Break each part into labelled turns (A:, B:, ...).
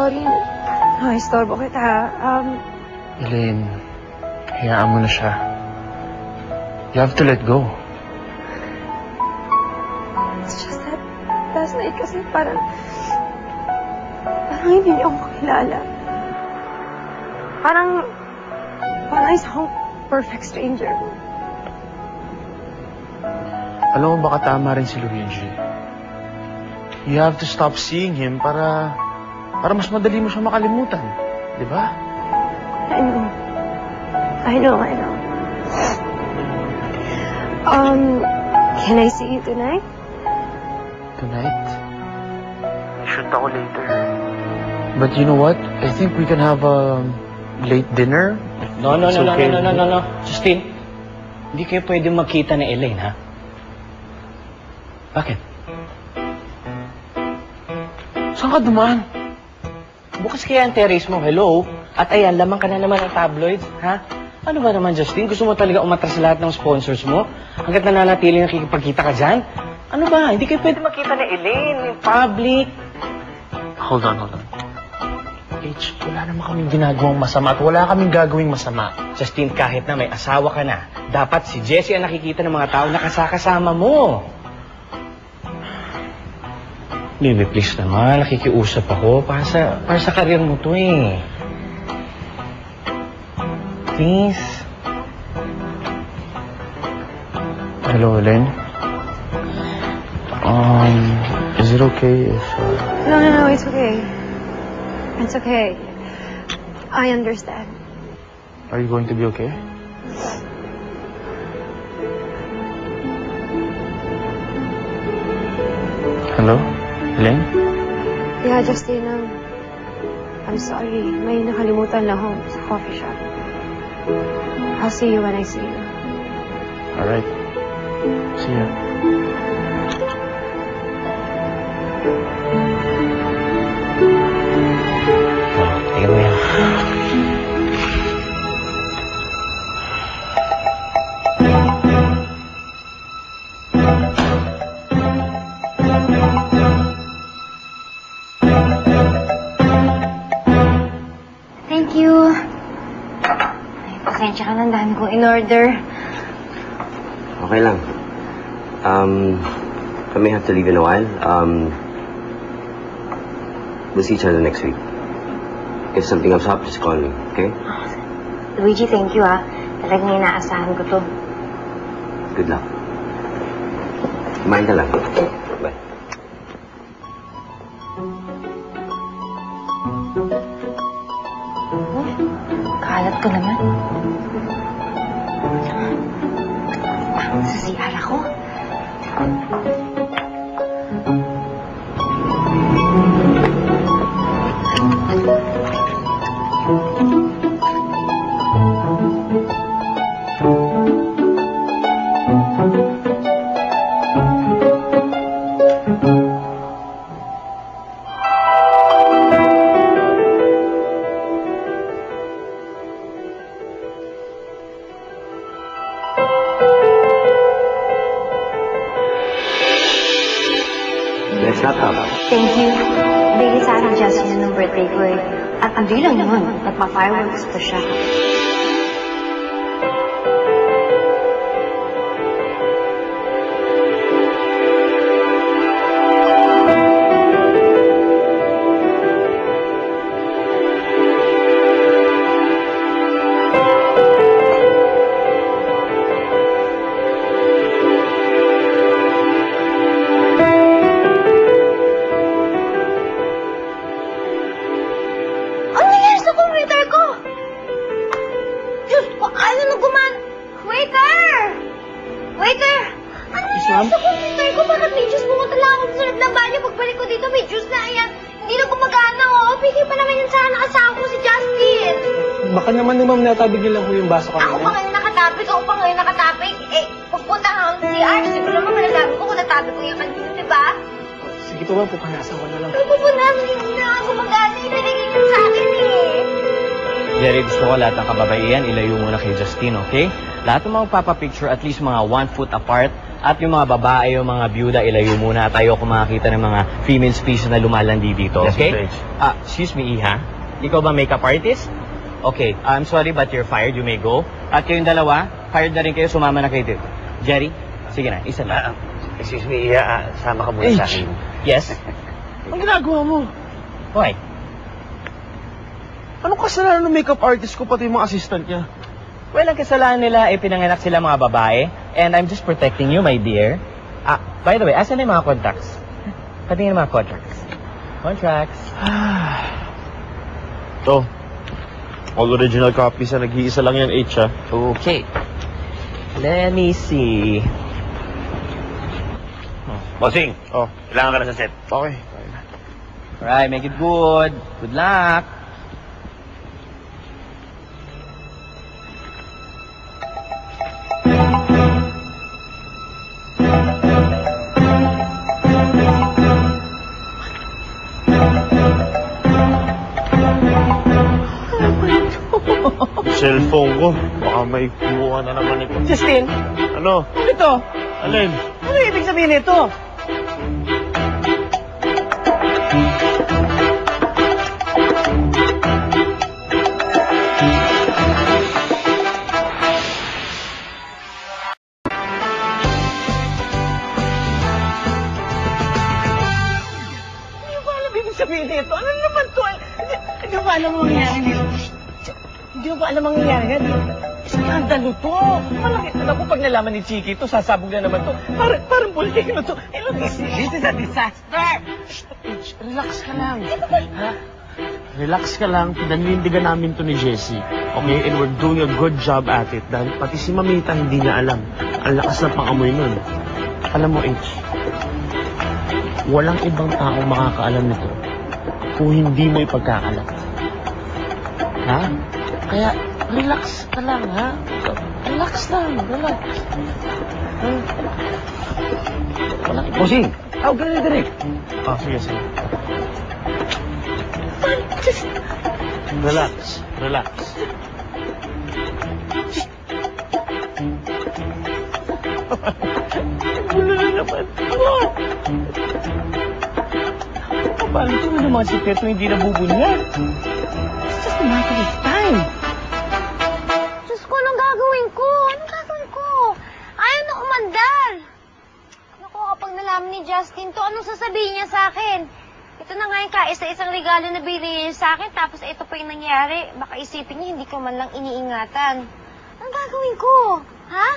A: sorry. Istorbo kita.
B: Elaine, hayaan mo na siya. You have to let go.
A: It's just that last night kasi parang hindi niyo ako makilala. Parang isa akong perfect stranger.
B: Alam mo, baka tama rin si Luigi. You have to stop seeing him para mas madali mo siya makalimutan. Di ba?
A: I know. Can I see you tonight?
B: Tonight? Shoot ako later. But you know what? I think we can have a late dinner.
C: No. Justin, hindi kayo pwede magkita ni Elaine, ha? Bakit?
B: Saan ka dumaan?
C: Bukas kaya ang terrace mo, hello? At ayan, lamang ka na naman ng tabloids, ha? Ano ba naman, Justin? Gusto mo talaga umatras sa lahat ng sponsors mo? Hanggat nananatili nakikipagkita ka dyan? Ano ba? Hindi kayo pwede makita ni Elaine in public.
B: Hold on. H, wala naman kaming ginagawang masama at wala kaming gagawing masama.
C: Justin, kahit na may asawa ka na, dapat si Jessie ang nakikita ng mga tao na kasama mo. Baby, please naman. Nakikiusap ako para sa karir mo to eh. Please.
B: Hello, Elaine. Is it okay if...
A: No, it's okay. It's okay. I understand.
B: Are you going to be okay? Hello? Elaine?
A: Yeah, Justin, I'm sorry. May nakalimutan lang ako sa coffee shop. I'll see you when I see you.
B: All right. See ya.
C: Tingnan mo yan.
A: Thank you. Pasensya ka na, dami kong in-order.
D: Okay lang. I may have to leave in a while. We'll see each other next week. If something comes up, just call me, okay?
A: Luigi, thank you, Talagang inaasahan ko to.
D: Good luck. Kumain ka lang. Bye.
A: Kalat ko naman. Sa CR ako.
D: Let's not talk.
A: Thank you. Bigay sa akin Justin ng birthday ko eh. At ang lang yun, nagpa-fireworks to siya. Waiter! Ano nangyari sa computer ko? Bakit may juice? Pumunta lang ako sa ng banyo. Pagbalik ko dito, may juice na. Ayan, hindi na gumagana, Bigay pa naman yun sana ng asawa ko si Justin.
B: Baka naman ni Ma'am natabigil lang ko yung baso kanina.
A: Ako pa ngayon nakatapik. Pagpunta nga ako sa CR, siguro naman malalaman ko kung natabi ko yung kanina, diba?
B: Sige to, pupunasan ko na lang.
A: Ay, pupunasan, hindi na gumagana. Ibinigay niyo sa akin,
C: Jerry, gusto ko lahat ng kababaihan, ilayo muna kay Justin, okay? Lahat ng mga magpapapicture, at least mga 1 foot apart, At yung mga babae, yung mga byuda, ilayo muna at ayoko makakita ng mga female species na lumalandi dito,
B: Yes,
C: okay?
B: Mr. H.
C: Excuse me, Iha. Ikaw ba makeup artist? Okay, I'm sorry but you're fired. You may go. At kayong dalawa, fired na rin kayo, sumama na kayo dito. Jerry, sige na, isa na.
D: Excuse me, Iya, sama ka muna sa akin.
C: Yes?
B: Ang ginagawa mo?
C: Why?
B: Anong kasalanan ng makeup artist ko pati yung mga assistant niya?
C: Well, ang kasalanan nila ay pinanganak sila mga babae and I'm just protecting you, my dear. By the way, asan na yung mga contracts? Patingin yung mga contracts. Contracts.
B: Ito. All original copies na nag-iisa lang yan, H, ha?
C: Okay. Let me see.
D: Bossing,
B: Oh,
D: kailangan ka na sa set.
B: okay.
C: Alright, make it good. Good luck.
B: Cellphone ko. Baka may kumuha na naman ito.
C: Justin,
B: Ano?
C: ano ito?
B: Alin?
C: Ano ibig sabihin nito? Hindi ko alam ibig sabihin nito. Ano naman to? Hindi ko alam ang mangyayari nito. Hindi ko alam ang mangyayari nito. Skandalo to. Malaki. Ako pag nalaman ni Chiki to, sasabog na naman to. Parang bulking na to. Look, this is a disaster.
B: H, relax ka lang. Ha? Relax ka lang. Pinanindigan namin to ni Jessie. Okay? And we're doing a good job at it. Dahil pati si Mamita hindi niya alam. Ang lakas na pangamoy nun. Alam mo, H, walang ibang taong makakaalam nito kung hindi mo ipagkakalat. Ha? Kaya, relax ka lang, ha? Relax lang, relax. Walang ibang...
D: Bossing, tawag ka na direct.
B: Oh, sige, sige. Relax, relax.
C: Wala na naman. Paano ito ng mga sikreto hindi nabubunyag? It's just a matter of time.
A: Diyos ko, anong gagawin ko? Anong gagawin ko? Ayaw na umandar. Naku, kapag nalaman ni Justin to, anong sasabihin niya sa akin? Ito na nga yung kaisa-isang regalo na binigay niya sa akin, tapos ito pa yung nangyari. Baka isipin niya, hindi ko man lang iniingatan. Anong gagawin ko? Ha?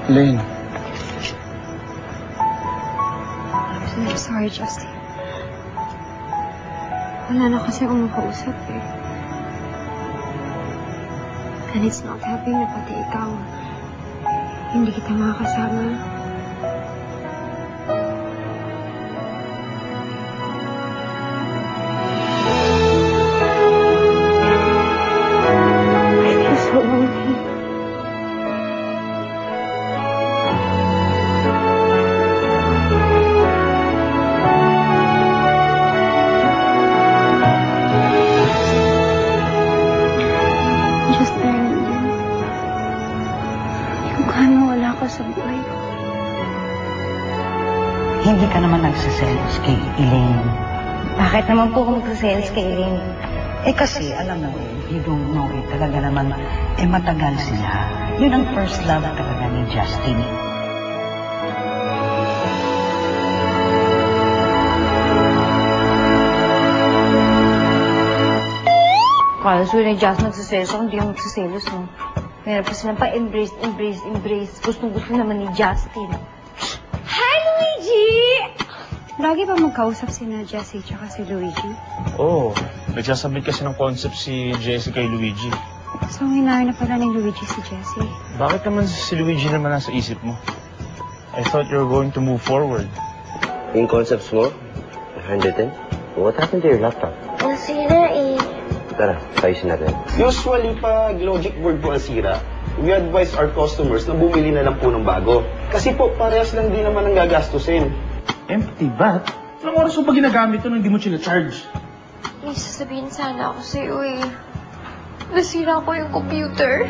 B: Lane.
A: I'm sorry, Justin. Wala na kasi akong makausap eh. And it's not helping na pati ikaw. Hindi kita makakasama. I feel so lonely. Just learning you. Kung paano wala ka sa buhay ko.
E: Hindi ka naman nagsiselos kay Elaine.
A: Bakit naman po ako magsaselos kay Elaine?
E: Eh kasi, alam mo, you don't know eh, talaga naman, matagal sila. Yun ang first love talaga ni Justin.
A: Kala sure ni Jazz nagsaselos ako, hindi ako magsaselos, no? Meron pa silang pa-embrace. Gustong-gusto naman ni Justin. Hi, Luigi!
F: Lagi ba magkausap si na Jessie tsaka si Luigi?
B: Oo. Nagsasabit kasi ng concept si Jessie kay Luigi.
F: So, hinahin na pala ni Luigi si Jessie.
B: Bakit naman si Luigi naman nasa isip mo? I thought you were going to move forward.
D: Yung concepts mo, handwritten? What happened to your laptop?
A: Nasira eh.
D: Tara, ayusin natin.
G: Usually, pag logic board po ang sira, we advise our customers na bumili na lang po ng bago. Kasi po, parehas lang din naman ang gagastusin.
B: Empty bat? Anong oras mo ba ginagamit ito nang hindi mo charge?
A: May sasabihin sana ako sa'yo eh. Nasira ko yung computer.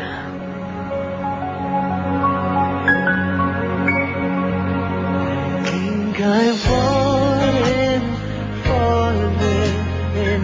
B: Think I